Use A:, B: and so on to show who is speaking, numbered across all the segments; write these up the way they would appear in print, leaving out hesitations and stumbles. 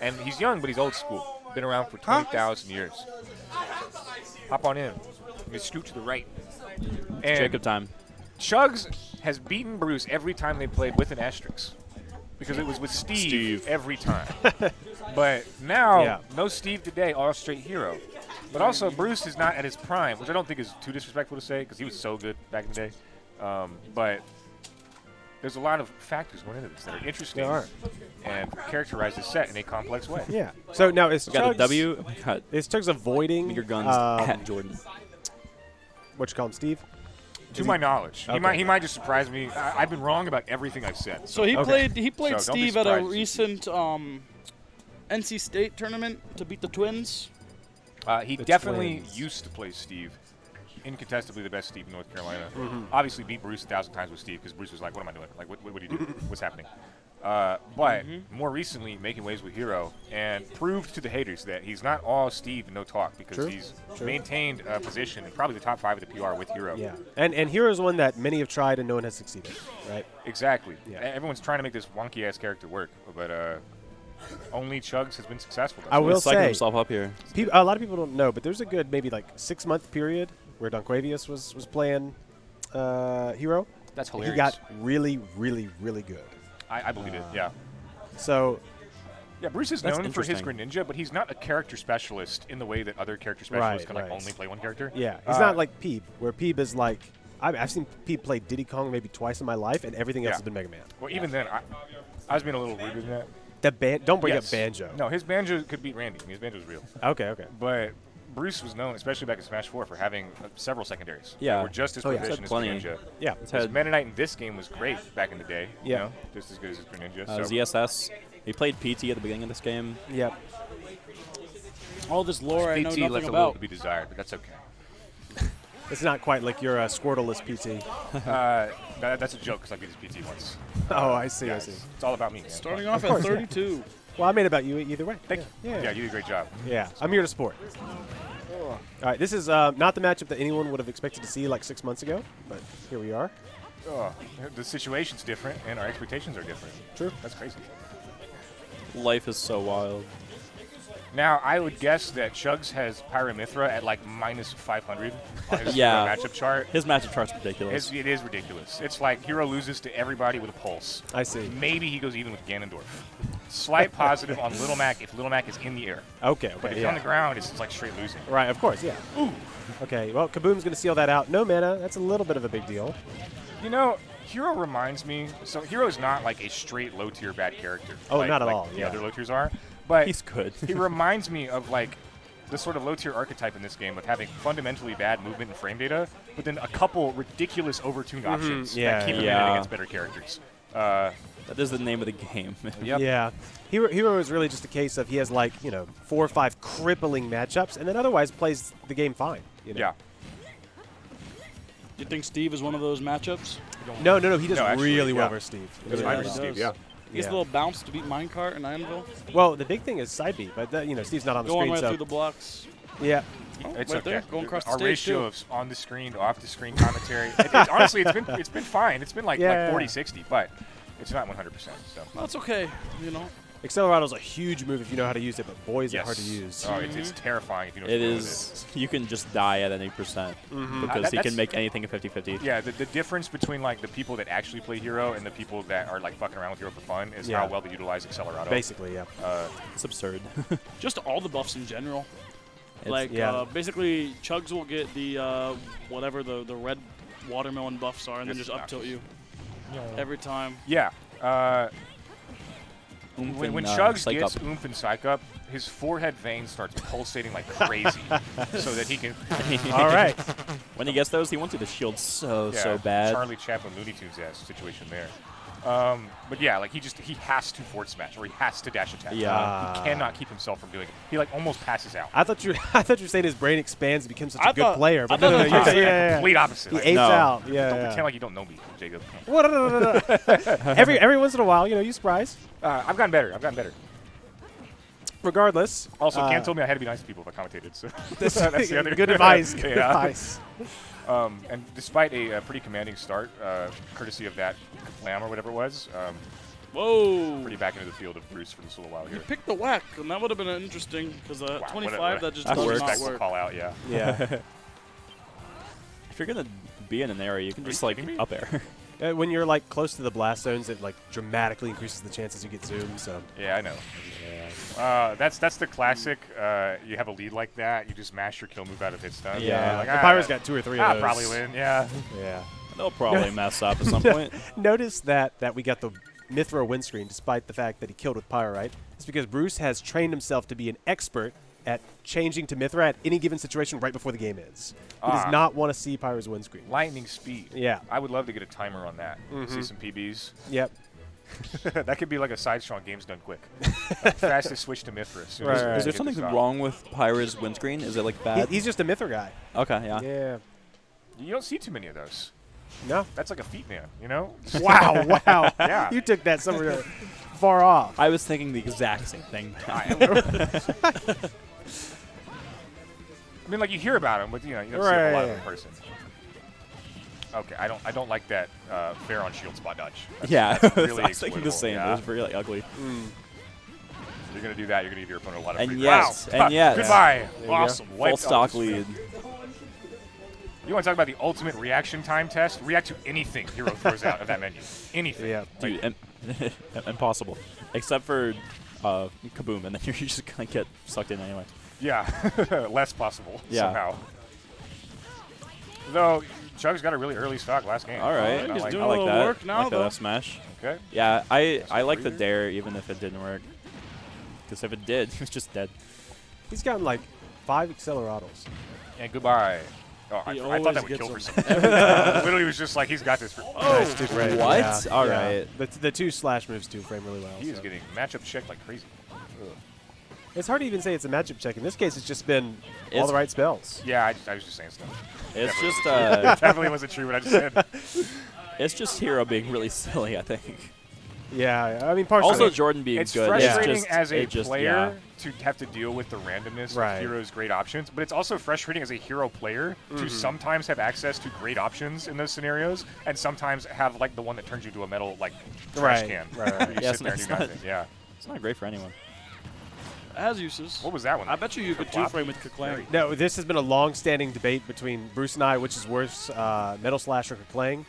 A: And he's young, but he's old school. Been around for 20,000 years. Hop on in. You scoot to the right. And
B: Jacob time.
A: Chugs has beaten Bruce every time they played with an asterisk. Because it was with Steve. Every time. But now, no Steve today, all straight hero. But also, Bruce is not at his prime, which I don't think is too disrespectful to say, because he was so good back in the day. But there's a lot of factors going into this that are interesting and characterize the set in a complex way.
C: Yeah. So now is
B: Got a W.
C: Is Chugs avoiding
B: Your guns at Jordan.
C: what you call him, Steve?
A: To my knowledge, he might just surprise me. I've been wrong about everything I've said.
D: So he played
A: So don't be
D: Steve at a
A: surprised.
D: recent NC State tournament to beat the Twins.
A: He definitely used to play Steve. Incontestably the best Steve in North Carolina. Obviously beat Bruce 1,000 times with Steve because Bruce was like, what am I doing? Like, what do you do? What's happening? But more recently making waves with Hero and proved to the haters that he's not all Steve and no talk because he's maintained a position in probably the top 5 of the PR with Hero.
C: Yeah. And Hero's one that many have tried and no one has succeeded, right?
A: Exactly.
C: Yeah.
A: Everyone's trying to make this wonky-ass character work, but only Chugs has been successful.
C: I will
B: Psyching
C: say,
B: himself up here.
C: a lot of people don't know, but there's a good maybe like 6-month period where Donquavious was playing Hero.
A: That's hilarious.
C: He got really, really, really good.
A: I believe it, yeah.
C: So,
A: Yeah, Bruce is
B: That's
A: known for his
B: interesting.
A: Greninja, but he's not a character specialist in the way that other character specialists can like only play one character.
C: yeah, he's not like Peeb, where Peeb is like, I've seen Peeb play Diddy Kong maybe twice in my life, and everything else has been Mega Man.
A: Well, even then, I was being a little ruder than that.
C: Don't bring
A: Yes.
C: up Banjo.
A: No, his banjo could beat Randy. I mean, his banjo's real.
C: Okay.
A: But Bruce was known, especially back in Smash 4, for having several secondaries.
B: Yeah.
A: That were just as
C: Oh, yeah.
A: proficient as
B: Plenty.
A: Greninja.
C: Yeah.
A: His Meta Knight in this game was great back in the day.
C: Yeah.
A: You know, just as good as his Greninja. So
B: ZSS. He played PT at the beginning of this game.
C: Yep.
D: All this lore I know
A: PT
D: nothing
A: left a little
D: about.
A: to be desired, but that's okay.
C: It's not quite like your Squirtleless PT.
A: That's a joke because I beat his PT once.
C: Oh, I see.
A: Yeah,
C: I see.
A: It's all about me, man.
D: Starting off at
C: course, yeah.
D: 32.
C: Well, I made it about you either way.
A: Thank you.
C: Yeah.
A: Yeah, you did a great job.
C: Yeah, I'm here to support. All right, this is not the matchup that anyone would have expected to see like 6 months ago, but here we are.
A: Oh, the situation's different, and our expectations are different.
C: True.
A: That's crazy.
B: Life is so wild.
A: Now, I would guess that Chugs has Pyramithra at like minus 500 on his
B: Yeah.
A: matchup chart.
B: His matchup chart's ridiculous.
A: It is ridiculous. It's like Hero loses to everybody with a pulse.
C: I see.
A: Maybe he goes even with Ganondorf. Slight positive on Little Mac if Little Mac is in the air.
C: Okay.
A: But if
C: yeah.
A: on the ground, it's like straight losing.
C: Right, of course, yeah. Ooh. Okay, well, Kaboom's going to seal that out. No mana. That's a little bit of a big deal.
A: You know, Hero reminds me. So Hero is not like a straight low tier bad character.
C: Oh,
A: like,
C: not at
A: like
C: all,
A: The
C: yeah.
A: other low tiers are, but
B: He's good.
A: he reminds me of like the sort of low tier archetype in this game of having fundamentally bad movement and frame data, but then a couple ridiculous overtuned options
C: Yeah,
A: that keep him in
B: yeah.
A: against better characters.
B: That is the name of the game.
A: Yep.
C: Yeah. Hero is really just a case of he has like, 4 or 5 crippling matchups, and then otherwise plays the game fine.
A: Yeah.
D: Do you think Steve is one of those matchups?
C: No, he does
A: No, actually,
C: really well
A: yeah.
C: versus Steve.
A: Does
D: Yeah,
A: mine
D: he
A: versus
D: does.
A: Steve, yeah.
D: He gets a little bounce to beat Minecart and Anvil.
C: Well, the big thing is side B, but Steve's not on the
D: Going
C: screen,
D: right
C: so
D: through the blocks.
C: yeah.
D: Oh,
A: It's
D: right
A: okay.
D: there, going across the
A: Our
D: stage
A: ratio
D: too.
A: of on the screen to off the screen commentary. Honestly, it's been fine. It's been like
C: Yeah.
A: 40-60, but it's not 100%. So
D: That's okay, you know.
C: Accelerado's a huge move if you know how to use it, but boy, is
A: yes.
C: it hard to use.
A: Oh, it's terrifying if you know.
B: It
A: what
B: is. You can just die at any percent because he
A: That's-
B: can make anything a 50-50.
A: Yeah, the difference between like the people that actually play Hero and the people that are like fucking around with Hero for fun is
C: Yeah.
A: how well they utilize Accelerado.
C: Basically, yeah.
B: It's absurd.
D: Just all the buffs in general.
B: It's-
D: Like,
C: yeah.
D: basically, Chugs will get the, whatever the red watermelon buffs are, and then
A: It's
D: just up tilt you every time.
A: Yeah.
B: Oomph
A: When
B: and,
A: Chugs
B: Psych
A: gets
B: Up.
A: Oomph and Psych Up, his forehead vein starts pulsating like crazy, so that he can.
C: All right.
B: When he gets those, he wants you to shield so
A: Yeah,
B: bad.
A: Charlie Chaplin, Looney Tunes ass situation there. But yeah, like he has to forward smash or he has to dash attack.
B: Yeah.
A: He cannot keep himself from doing it. He like almost passes out.
C: I thought you were saying his brain expands and becomes such
D: I
C: a good
D: thought-
C: player,
D: I
C: but no,
D: thought
C: no,
D: it
C: you're
D: was
C: saying, yeah.
A: Complete opposite.
C: He
A: Like,
C: apes
B: No.
C: out. Yeah.
A: don't
C: yeah.
A: pretend like you don't know me, Jacob.
C: What? Every once in a while, you surprise.
A: I've gotten better.
C: Regardless.
A: Also, Cam told me I had to be nice to people if I commentated. So
C: That's
A: that's the other
C: good advice. Good
A: Yeah.
C: advice.
A: And despite a pretty commanding start, courtesy of that lamb or whatever it was,
D: Whoa.
E: Pretty back into the field of Bruce for this little while
D: You
E: here.
D: picked the whack, and that would have been interesting because
E: Wow,
D: 25, that just
E: what a
D: does not
E: respectful
D: work.
E: call out, yeah.
C: Yeah.
B: If you're gonna be in an area, you can just like
E: kidding me?
B: up air.
C: When you're like close to the blast zones, it like dramatically increases the chances you get zoomed. So
E: Yeah, I know. That's the classic. You have a lead like that, you just mash your kill move out of hit stun.
C: yeah,
E: Like,
C: the Pyro's got 2 or 3 of those.
E: probably win. Yeah.
C: Yeah.
B: They'll probably mess up at some point.
C: Notice that we got the Mithra windscreen, despite the fact that he killed with Pyro, right? It's because Bruce has trained himself to be an expert at changing to Mithra at any given situation right before the game ends. He does not want to see Pyro's windscreen.
E: Lightning speed.
C: Yeah.
E: I would love to get a timer on that. See some PBs.
C: Yep.
E: That could be like a side strong games done quick. Like fastest switch to Mithra. As soon
C: Right,
E: as
C: right.
E: we
B: Is there
E: get
B: something
E: this out.
B: wrong with Pyra's windscreen? Is it like bad?
C: He's just a Mithra guy.
B: Okay, yeah.
C: Yeah.
E: You don't see too many of those.
C: No.
E: That's like a feat man, you know?
C: Wow. Wow.
E: Yeah.
C: You took that somewhere far off.
B: I was thinking the exact same thing.
E: I mean, like you hear about him, but you know, you don't see a lot of them in person. Okay, I don't like that fair on shield spot dodge.
B: Yeah,
E: really
B: I was thinking the
E: exploitable,
B: same.
E: yeah.
B: It was really ugly.
E: You're gonna do that, you're gonna give your opponent a lot of
B: And
E: free
B: yes,
E: wow.
B: and yes.
E: Goodbye.
C: you go.
E: Awesome.
B: Full
E: Wiped
B: stock
E: all this
B: lead.
E: free. You want to talk about the ultimate reaction time test? React to anything Hero throws out of that menu. Anything.
C: Yeah.
B: Dude, impossible. Except for Kaboom, and then you're just going to get sucked in anyway.
E: Yeah. Less possible
B: Yeah.
E: somehow. Though, Chugs got a really early stock last game.
B: All right.
E: And I
D: He's
E: like
D: doing
B: I
D: a
B: like
D: little
B: that.
D: work now,
B: I like
D: though.
B: that smash.
E: Okay.
B: Yeah, I like the
E: breather.
B: dare even if it didn't work. Because if it did, he was just dead.
C: He's gotten like 5 Accelerados.
E: And goodbye. Oh, I
D: He
E: thought that
D: always
E: would kill for
D: gets
E: some reason. Literally was just like, he's got this.
C: Nice, too great.
B: What?
C: Yeah.
B: All
C: Yeah.
B: right.
C: The 2 slash moves do frame really well.
E: He is
C: so.
E: getting matchup checked like crazy.
C: It's hard to even say it's a matchup check. In this case, it's just been all
B: It's-
C: the right spells.
E: Yeah, I was just saying stuff.
B: It's
E: Definitely
B: just
E: definitely wasn't true what I just said.
B: it's just Hero being really silly, I think.
C: Yeah, I mean, partially.
B: Also, Jordan being
E: It's
B: good.
E: frustrating
B: It's just,
E: as a
B: it just,
E: player to have to deal with the randomness
C: Right.
E: of Hero's great options, but it's also frustrating as a Hero player to sometimes have access to great options in those scenarios, and sometimes have like the one that turns you into a metal like trash
C: Right,
E: can.
C: right, right.
E: where you
B: Yeah,
E: sit there and
B: it's
E: do
B: not-
E: nothing. Yeah.
B: It's not great for anyone.
D: It has uses.
E: What was that one?
D: I bet you could
E: Flop?
D: two-frame with Kaklang.
C: No, this has been a long-standing debate between Bruce and I, which is worse, Metal Slash or Kaklang.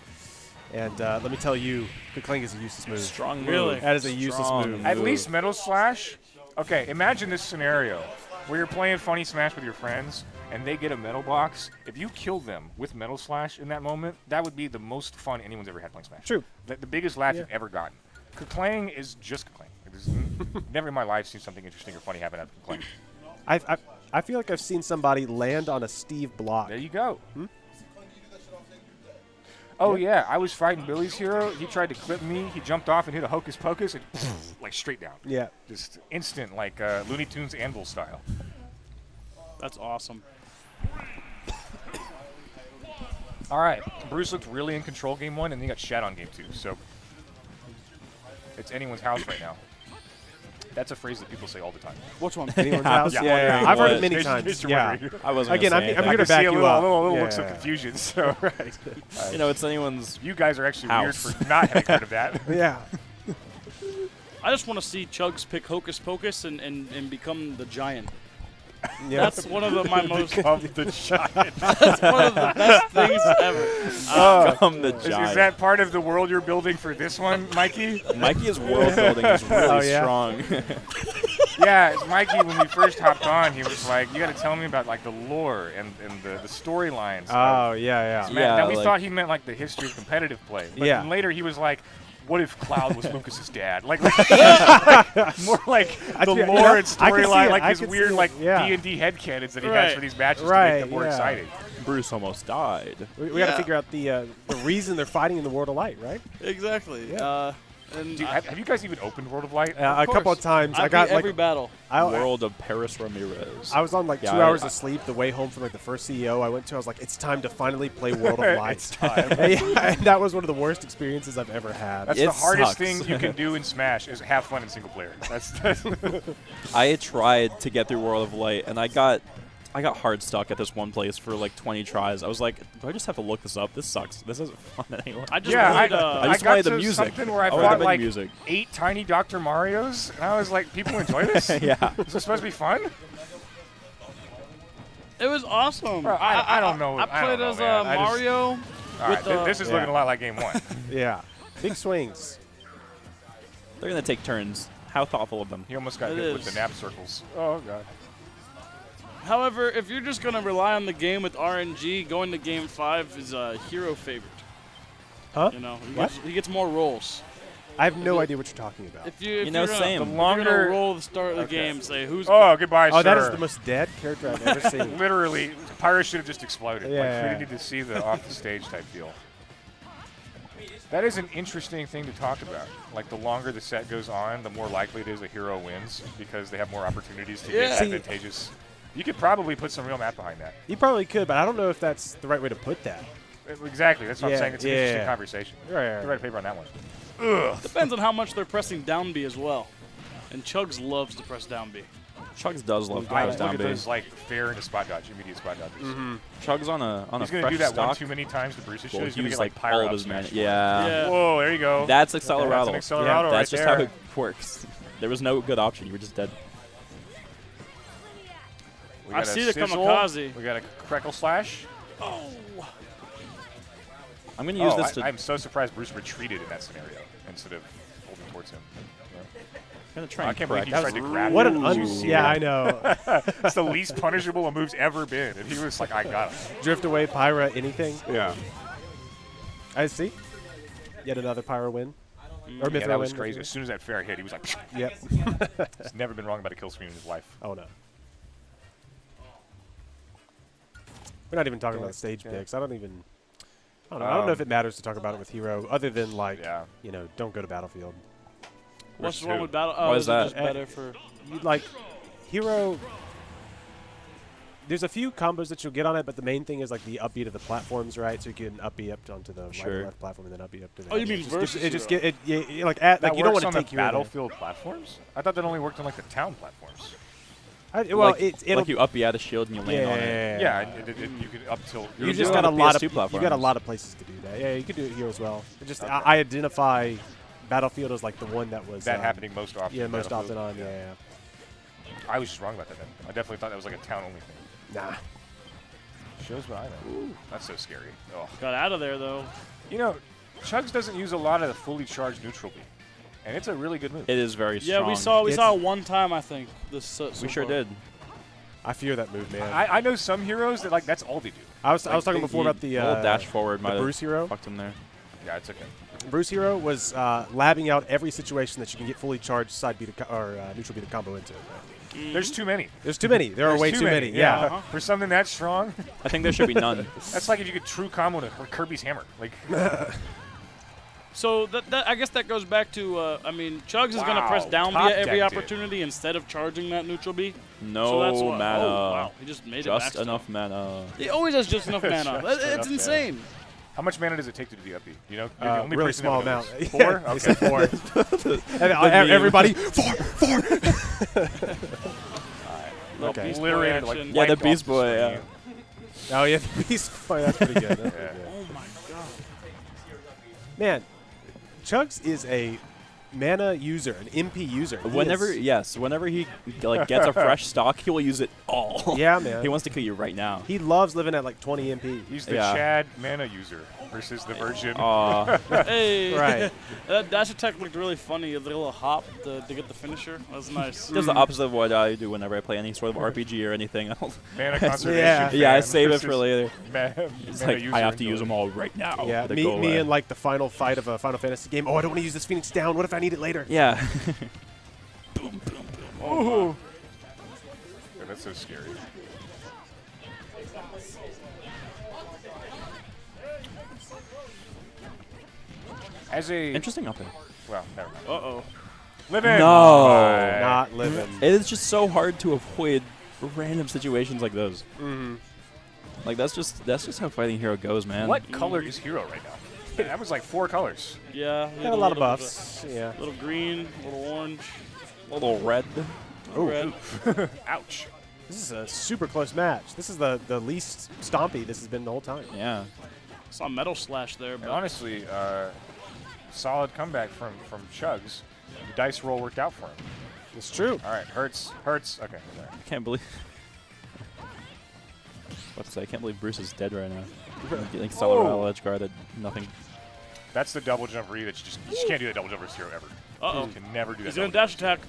C: And let me tell you, Kaklang is a useless move.
B: Strong move.
D: Really?
C: That is a useless
B: Strong
C: move.
E: At least Metal Slash. Okay, imagine this scenario where you're playing Funny Smash with your friends and they get a metal box. If you kill them with Metal Slash in that moment, that would be the most fun anyone's ever had playing Smash.
C: True.
E: The biggest laugh
C: Yeah.
E: you've ever gotten. Kaklang is just Kaklang. Never in my life seen something interesting or funny happen after Kaklang.
C: I feel like I've seen somebody land on a Steve block.
E: There you go. Oh yeah, I was fighting Billy's hero. He tried to clip me. He jumped off and hit a hocus pocus and like straight down.
C: Yeah.
E: Just instant, like Looney Tunes Anvil style.
D: That's awesome.
E: All right, Bruce looked really in control game 1, and then he got shat on game 2. So it's anyone's house right now. That's a phrase that people say all the time.
D: Which one?
C: Anyone's
B: Yeah,
C: house?
E: yeah,
C: Yeah,
B: wondering
C: I've heard
B: what-
C: it many
E: In case- in
C: times.
E: case you're
C: Yeah.
E: wondering.
B: I wasn't
C: Again,
B: gonna
C: I'm
B: say
C: here
E: I
C: to
E: can
C: back
E: see a
C: you
E: little,
C: up.
E: little
C: Yeah.
E: looks of confusion. So right.
B: You know, it's anyone's.
E: You guys are actually
B: House.
E: weird for not having heard of that.
C: Yeah.
D: I just want to see Chugs pick Hocus Pocus and become the giant.
C: Yeah.
D: That's one of my most
E: Become the giant.
D: that's one of the best things ever.
B: Become the
E: Is
B: giant.
E: that part of the world you're building for this one, Mikey?
B: Mikey's world building is really
C: Oh, yeah?
B: strong.
E: Yeah, it's Mikey, when we first hopped on, he was like, you got to tell me about like the lore and the storylines.
C: Oh, yeah, yeah.
B: Yeah,
E: Now, we
B: like-
E: thought he meant like the history of competitive play. But
C: Yeah.
E: then later he was like, what if Cloud was Lucas's dad? Like more like the
C: feel-
E: lore
C: yeah,
E: and
C: I can see
E: storyline,
C: it,
E: like
C: I
E: his
C: can
E: weird
C: see it,
E: like
C: yeah.
E: D&D headcanons that he has
D: Right.
E: for these matches to make
C: Right,
E: them more
C: yeah.
E: exciting.
B: Bruce almost died.
C: We got to figure out the reason they're fighting in the World of Light, right?
D: Exactly.
C: Yeah.
D: And
E: Dude, have you guys even opened World of Light?
C: A couple of times. I got
D: beat every
C: like
D: battle.
B: World of Paris Ramirez.
C: I was on like
B: Yeah,
C: 2 hours
B: I-
C: of sleep the way home from like the first CEO I went to. I was like, it's time to finally play World of Light.
E: It's time.
C: And that was one of the worst experiences I've ever had.
E: That's
B: It
E: the hardest
B: sucks.
E: thing you can do in Smash is have fun in single player. That's
B: I tried to get through World of Light, and I got I got hard stuck at this one place for like 20 tries. I was like, do I just have to look this up? This sucks. This isn't fun anymore.
D: I just
A: Yeah,
D: played,
B: I
A: I
B: just
A: got
B: played the
A: to
B: music.
A: something where I
B: I
A: fought
B: recommend
A: like
B: music.
A: 8 tiny Dr. Marios, and I was like, people enjoy this?
B: Yeah.
A: Is this supposed to be fun?
D: it was awesome.
A: Bro, I don't know.
D: I played
A: don't know,
D: as
A: man. I just-
D: Mario.
A: All right,
D: with,
A: this is looking a lot like game 1.
C: Yeah. Big swings.
B: They're going to take turns. How thoughtful of them.
A: He almost got
D: It
A: hit with
D: is.
A: the nap circles. Oh, God.
D: However, if you're just gonna rely on the game with RNG, going to game 5 is a hero favorite.
C: Huh?
D: You know,
C: What?
D: he gets more rolls.
C: I have no idea what you're talking about.
D: If
B: You
D: you're
B: know,
D: gonna,
B: same.
D: If
B: The
D: you're gonna
A: longer-
D: roll the start of the
A: Okay.
D: game, say who's.
A: Oh, goodbye,
C: Oh,
A: sir.
C: that is the most dead character I've ever seen.
A: Literally, Pyro should have just exploded.
C: Yeah.
A: Like, we needed to see the off-the-stage type deal. That is an interesting thing to talk about. Like, the longer the set goes on, the more likely it is a hero wins because they have more opportunities to
D: Yeah.
A: get
C: See-
A: advantageous. You could probably put some real math behind that.
C: You probably could, but I don't know if that's the right way to put that.
A: Exactly. That's what
C: Yeah,
A: I'm saying. It's an
C: yeah.
A: interesting conversation.
C: Right.
A: You write a paper on that one.
D: Depends on how much they're pressing down B as well. And Chugs loves to press down B.
B: Chugs does love
A: I
B: to
A: look
B: down
A: at
B: B.
A: those like fair into spot dodge, immediate spot dodges.
B: Chugs on a
A: He's
B: fresh
A: going to do that
B: stock.
A: one too many times to Bruce's
B: Will
A: shit. He's going to
B: use
A: get like
B: like
A: pyro
B: all
A: up
B: of his
A: smash
B: mana.
A: for it.
B: Yeah.
D: Yeah.
A: Whoa, there you go.
B: That's Accelerado.
A: That's an Accelerado
B: That's
A: right
B: just
A: there.
B: how it works. There was no good option. You were just dead.
A: We
D: I
A: got a
D: see the
A: sizzle.
D: kamikaze.
A: We got a Crackle Slash.
B: I'm going to use
A: Oh,
B: this to.
A: I'm so surprised Bruce retreated in that scenario instead of holding towards him.
B: I'm going to try
A: I
B: and
A: can't believe
B: correct.
A: he tried to grab
C: What
A: him.
C: an
A: Did you see
C: yeah,
A: that?
C: I know.
A: It's the least punishable a move's ever been, and he was like, "I got him."
C: Drift away, Pyra, anything.
A: Yeah,
C: I see. Yet another Pyra win. Or Mithra
A: yeah, that was
C: win.
A: crazy. As soon as that fair hit, he was like,
C: Yep.
A: "He's never been wrong about a kill screen in his life."
C: Oh no. We're not even talking about the stage
A: yeah.
C: picks. I don't know if it matters to talk about it with Hero, other than like,
A: Yeah.
C: you know, don't go to Battlefield.
D: What's
A: Versus
D: wrong
A: who?
D: with battle?
B: Why
D: Oh,
B: is
D: is
B: that?
D: it just better for?
C: You like Hero. There's a few combos that you'll get on it, but the main thing is like the upbeat of the platforms, right? So you can upbeat up onto the right
B: Sure.
C: or left platform, and then upbeat up to the.
D: Oh, you
C: other.
D: mean
C: It
D: versus
C: It just
D: Hero.
C: get like at
A: That
C: like you don't
A: works
C: want to
A: on
C: take
A: the
C: Hero there.
A: battlefield platforms. I thought that only worked on like the town platforms.
C: Well,
B: like,
C: it'll
B: like you up you out a shield and you land on it.
A: Yeah, you could up tilt.
C: You
B: You
C: just
B: do it
C: got
B: on
C: a
B: the
C: lot of
B: PS2
C: you got a
B: platforms.
C: lot of places to do that. Yeah, you could do it here as well. It just
A: Okay.
C: I identify Battlefield as like the one that was
A: that happening most often.
C: Yeah,
A: in
C: most often
A: Battlefield.
C: on. Yeah.
A: I was just wrong about that. Then I definitely thought that was like a town only thing.
C: Nah.
A: Shows what I know. That's so scary. Oh.
D: Got out of there though.
A: You know, Chugs doesn't use a lot of the fully charged neutral beam, and it's a really good move.
B: It is very strong.
D: Yeah, we saw
C: It's-
D: it one time I think. This so
B: We sure
D: far.
B: did.
C: I fear that move, man.
A: I know some heroes that like that's all they do.
C: I was talking
A: they-
C: before about the
B: little dash forward might
C: the
B: have
C: Bruce hero.
B: fucked him there.
A: Yeah, it's okay.
C: Bruce hero was labbing out every situation that you can get fully charged side beat or neutral beat a combo into.
A: There's too many.
C: There's too many. There are
A: There's
C: way too many.
A: Yeah.
C: Yeah.
A: For something that strong,
B: I think there should be none.
A: that's like if you could true combo to Kirby's hammer. Like,
D: So that I guess that goes back to I mean Chugs is gonna
A: Wow,
D: press down B
A: top
D: at every
A: decked it.
D: opportunity instead of charging that neutral B.
B: No
D: so that's why,
B: mana.
D: Oh wow, he just made it
B: Just
D: back.
B: enough mana.
D: He always has just enough mana.
A: Just
D: It's
A: enough mana.
D: insane.
A: how much mana does it take to do the up B? You know, you're the only
C: really
A: person that
C: small
A: knows.
C: amount.
A: 4?
C: They
A: Okay.
C: said 4. And everybody 4.
D: Little
C: Okay.
D: Beast Boy
A: Obliterated, like,
D: action.
B: Yeah, the
A: wiped off
B: Beast Boy,
A: screen.
B: yeah.
C: Oh yeah, the Beast Boy. That's pretty good. That's pretty
A: Yeah.
C: good.
D: Oh my god.
C: Man, Chugs is a mana user, an MP user. He
B: Whenever,
C: is-
B: yes, whenever he like gets a fresh stock, he will use it all.
C: Yeah, man.
B: He wants to kill you right now.
C: He loves living at like 20 MP.
A: He's the
B: Yeah.
A: Chad mana user versus the Virgin.
D: Hey.
C: Right.
D: That dash attack looked really funny. The little hop to get the finisher. That was nice.
B: Does the opposite of what I do whenever I play any sort of RPG or anything else.
A: Mana conservation.
C: Yeah.
B: Yeah, I
A: fan
B: save it for
A: versus
B: later. It's
A: mana
B: like
A: user
B: I have to
A: and
B: use them all right now.
C: Yeah,
B: to
C: me
B: go away.
C: and like the final fight of a Final Fantasy game. Oh, I don't want to use this Phoenix down. What if I need it later?
B: Yeah.
A: Oh, yeah, that's so scary. As a
B: Interesting up there.
A: well, never mind.
D: Uh-oh.
A: Live in.
B: No.
A: Bye.
C: Not living.
B: It is just so hard to avoid random situations like those.
C: Mm-hmm.
B: Like that's just how Fighting Hero goes, man.
A: What color is Hero right now? That was like 4 colors.
D: Yeah.
C: Got a lot of buffs. Yeah.
D: Little green, little orange,
B: A little red.
D: little red.
A: Ouch.
C: This is a super close match. This is the least stompy this has been the whole time.
B: Yeah.
D: Saw Metal Slash there, but
E: And honestly, solid comeback from Chugs. The dice roll worked out for him.
C: It's true.
E: All right, hurts. Okay. Sorry.
B: I can't believe. What to say? I can't believe Bruce is dead right now. Like Colorado edge guarded, nothing.
E: That's the double jump read. That you just can't do that double jump versus hero ever.
D: Uh-oh.
E: You can never do that.
D: He's going to
E: double
D: dash
E: jump.
D: attack.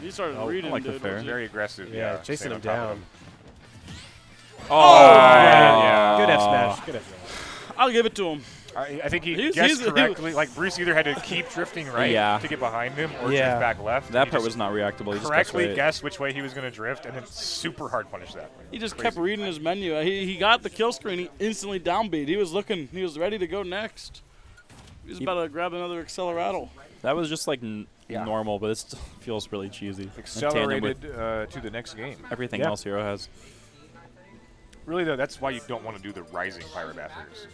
D: He started reading,
B: I like the
D: dude.
B: fair.
E: Very aggressive.
C: Yeah, chasing
E: staying
C: him
E: on top of
C: down.
E: him.
C: Yeah. Good F smash. Good F smash.
D: I'll give it to him.
E: I think he
D: He's-
E: guessed
D: he's-
E: correctly. Like Bruce either had to keep drifting right
B: Yeah.
E: to get behind him or
C: Yeah.
E: drift back left.
B: That
E: He
B: part
E: just
B: was not reactable. He just
E: correctly
B: guessed
E: guessed which way he was going to drift, and then super hard punish that.
D: He just
E: Crazy.
D: kept reading his menu. He got the kill screen. He instantly downbeat. He was looking. He was ready to go next. He was about to grab another Accelerato.
B: That was just like
E: Yeah.
B: normal, but it still feels really cheesy. In tandem
E: Accelerated
B: with
E: to the next game.
B: everything
C: Yeah.
B: else Hero has.
E: Really, though, that's why you don't want to do the rising Pyro Bathers.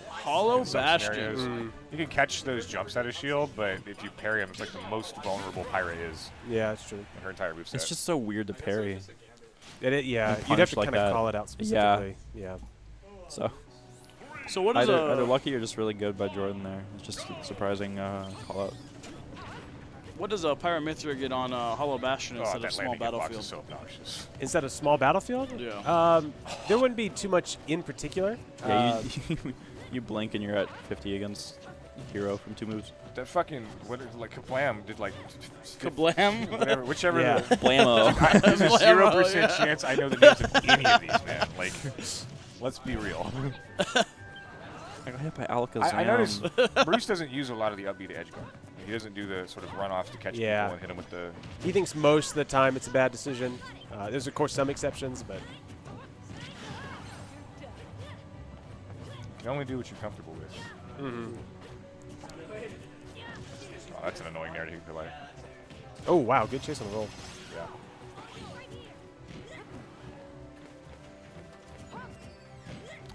D: Hollow
E: in some
D: Bastion.
E: scenarios. You can catch those jumps out of shield, but if you parry him, it's like the most vulnerable Pyra is
C: Yeah, it's true.
E: in her entire moveset.
B: It's just so weird to parry.
C: Yeah,
B: And
C: you'd have
B: punish
C: to
B: like
C: kind of
B: that.
C: call it out specifically. Yeah.
B: So
D: So what is
B: either lucky or just really good by Jordan there. It's just a surprising call out.
D: what does a Pyramithra get on Hollow Bastion instead
E: that
D: of Small
E: landing hitbox
D: Battlefield?
E: is so obnoxious.
C: Instead of small battlefield?
D: Yeah.
C: There wouldn't be too much in particular.
B: Yeah, you blink and you're at 50 against Hero from 2 moves.
E: That fucking like Kablam did like
D: Kablam.
E: whatever, whicher
C: Yeah.
B: Blammo.
E: There's a
D: Blammo,
E: 0%
D: yeah.
E: chance I know the names of any of these, man. Like, let's be real.
B: I got hit by Alakazam.
E: I noticed Bruce doesn't use a lot of the upbeat edge guard. He doesn't do the sort of run off to catch
C: Yeah.
E: people and hit him with the.
C: He thinks most of the time it's a bad decision. There's, of course, some exceptions, but
E: You can only do what you're comfortable with. Oh, that's an annoying narrative delay.
C: oh, wow, good chase on the roll.
E: Yeah.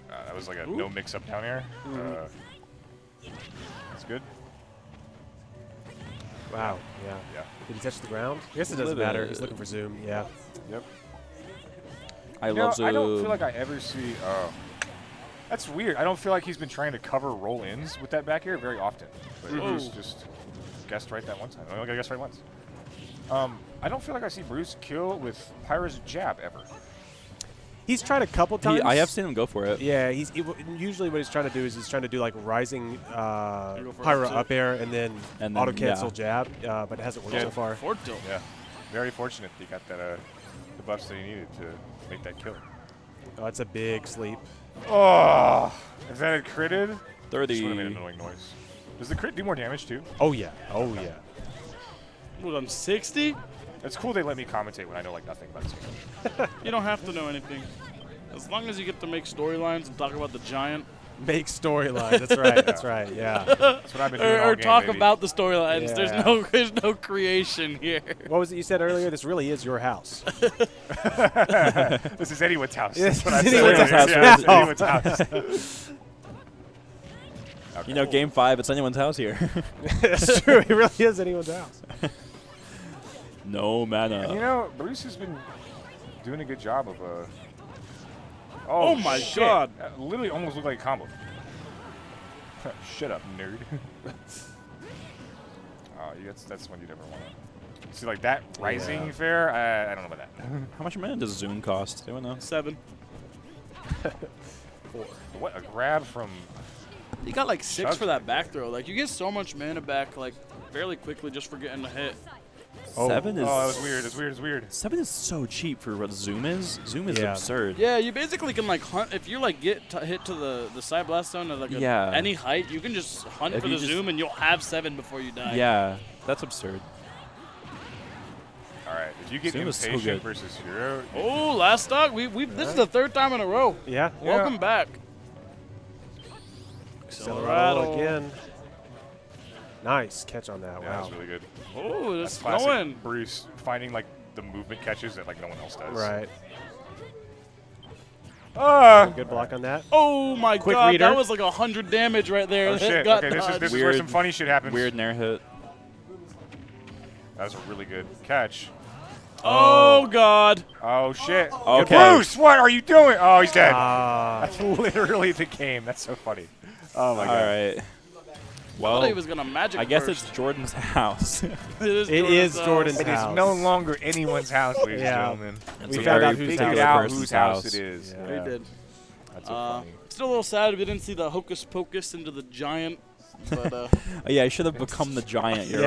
E: That was like a no mix-up down air. That's good.
C: Wow, yeah.
E: Yeah.
C: Did he touch the ground? I guess it doesn't
B: Little
C: matter.
B: bit.
C: He's looking for zoom. Yeah.
E: Yep.
B: I
E: You know,
B: love Zoom.
E: I don't feel like I ever see. That's weird. I don't feel like he's been trying to cover roll-ins with that back air very often. But Bruce just guessed right that one time. I only got to guess right once. I don't feel like I see Bruce kill with Pyra's jab ever.
C: He's tried a couple times.
B: I have seen him go for it.
C: Yeah, usually what he's trying to do is he's trying to do like rising
D: go for
C: Pyra
D: F2.
C: up air and then auto cancel
B: yeah.
C: jab, but it hasn't worked
E: Yeah.
C: so far.
D: Forward tilt.
E: Yeah. Very fortunate he got that the buffs that he needed to make that kill.
C: Oh, that's a big sleep.
E: Oh, if that had critted, this
B: 30.
E: would have made an annoying noise. Does the crit do more damage too?
C: Oh yeah. Oh yeah.
D: What, I'm 60?
E: It's cool they let me commentate when I know like nothing about this game.
D: You don't have to know anything. As long as you get to make storylines and talk about the giant.
C: Make storyline. That's right. That's right. Yeah.
E: That's what I've been doing all
D: Or
E: game,
D: talk
E: baby.
D: about the storylines.
C: Yeah.
D: There's no creation here.
C: What was it you said earlier? This really is your house.
E: This is anyone's house.
C: Yes,
E: That's what I
C: it's
E: said
C: anyone's
E: earlier.
B: house,
E: Yeah,
B: right?
E: it's anyone's house.
B: You know, Game 5, it's anyone's house here.
C: That's true. It really is anyone's house.
B: No mana.
E: You know, Bruce has been doing a good job of
D: Oh my
E: shit.
D: God.
E: That literally almost looked like a combo. Shut up, nerd. Oh, that's one you never want to see. Like that rising
C: Yeah.
E: fair. I don't know about that.
B: How much mana does Zoom cost? Anyone know?
D: 7.
E: What a grab from.
D: You got like 6
E: Chugs
D: for that
E: right
D: back throw. Like you get so much mana back like fairly quickly just for getting a hit.
B: 7 is.
E: Oh, that was weird. It's weird. It's weird.
B: 7 is so cheap for what Zoom is. Zoom is
C: Yeah.
B: absurd.
D: Yeah, you basically can like hunt if you like get hit to the side blast zone at like
B: Yeah.
D: any height. You can just hunt
B: If
D: for
B: you
D: the
B: just-
D: zoom and you'll have 7 before you die.
B: Yeah, that's absurd.
E: All right. If you get
B: Zoom is so
E: impatient
B: good.
E: versus hero,
D: Oh, last stock. We this is the 3rd time in a row.
C: Yeah.
D: Welcome back.
C: Accelerato again. Nice catch on that.
E: yeah,
C: Wow.
E: that's really good.
D: Oh,
E: That's
D: it's
E: classic
D: going.
E: Bruce finding like the movement catches that like no one else does.
C: Right.
E: Ah.
C: Good block on that.
D: Oh my
C: Quick
D: God,
C: reader.
D: that was like 100 damage right there.
E: Oh
D: That
E: shit.
D: got
E: Okay, this is
D: dodged.
E: where
B: Weird-
E: some funny shit happens.
B: Weird nair hit.
A: That was a really good catch.
D: Oh, God.
A: Oh, shit.
B: Okay.
A: Bruce, what are you doing? Oh, he's dead.
C: Ah.
A: That's literally the game. That's so funny. Oh, my
B: All
A: God.
B: right.
D: I
B: Well,
D: thought he was going to magic
B: I guess
D: first.
B: it's Jordan's house.
D: It
C: is Jordan's
A: It
C: house.
A: is no longer anyone's house, ladies
C: Yeah.
A: and gentlemen.
B: It's
C: We
B: a
C: found
B: very
C: out whose
A: Figured
C: house
B: particular
A: out
B: person's
A: whose house it is.
C: Yeah.
D: We did.
A: That's so funny.
D: Still a little sad we didn't see the hocus pocus into the giant. But
B: Yeah, I should have become the giant. You're